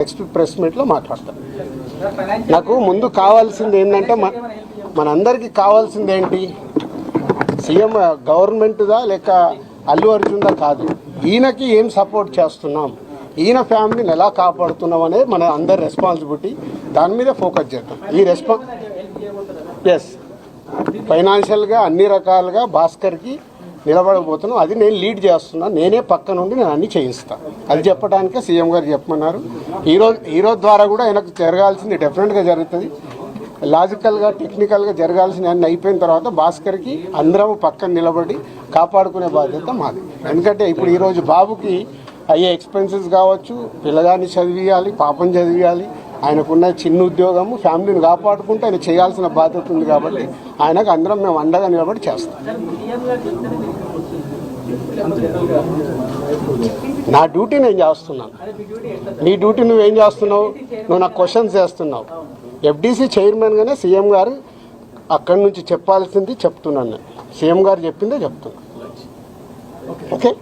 Next press మీట్లో మాట్లాడతాను. నాకు ముందు కావాల్సింది ఏంటంటే మనందరికీ కావాల్సింది ఏంటి, సీఎం గవర్నమెంట్దా లేక అల్లు అర్జున్దా కాదు, ఈయనకి ఏం సపోర్ట్ చేస్తున్నాం, ఈయన ఫ్యామిలీని ఎలా కాపాడుతున్నాం అనేది మన అందరి రెస్పాన్సిబిలిటీ. దాని మీద ఫోకస్ చేద్దాం. ఎస్, ఫైనాన్షియల్గా అన్ని రకాలుగా భాస్కర్కి నిలబడబోతున్నాం. అది నేను లీడ్ చేస్తున్నాను. నేనే పక్క నుండి నేను అన్నీ చేయిస్తాను. అది చెప్పడానికే సీఎం గారు చెప్పమన్నారు. ఈరోజు ద్వారా కూడా ఆయనకు జరగాల్సింది డెఫినెట్గా జరుగుతుంది. లాజికల్గా టెక్నికల్గా జరగాల్సిన అన్ని అయిపోయిన తర్వాత భాస్కర్కి అందరం పక్కన నిలబడి కాపాడుకునే బాధ్యత మాది. ఎందుకంటే ఇప్పుడు ఈరోజు బాబుకి అయ్యే ఎక్స్పెన్సెస్ కావచ్చు, పిల్లగాన్ని చదివియాలి, పాపం చదివియాలి, ఆయనకున్న చిన్న ఉద్యోగము, ఫ్యామిలీని కాపాడుకుంటూ ఆయన చేయాల్సిన బాధ్యత ఉంది. కాబట్టి ఆయనకు అందరం మేము అండగా నిలబడి చేస్తాం. నా డ్యూటీ నేను చేస్తున్నాను. నీ డ్యూటీ నువ్వేం చేస్తున్నావు? నువ్వు నాకు క్వశ్చన్స్ చేస్తున్నావు. ఎఫ్డీసీ చైర్మన్గానే సీఎం గారు అక్కడి నుంచి చెప్పాల్సింది చెప్తున్నాను. సీఎం గారు చెప్పిందే చెప్తున్నాను. ఓకే.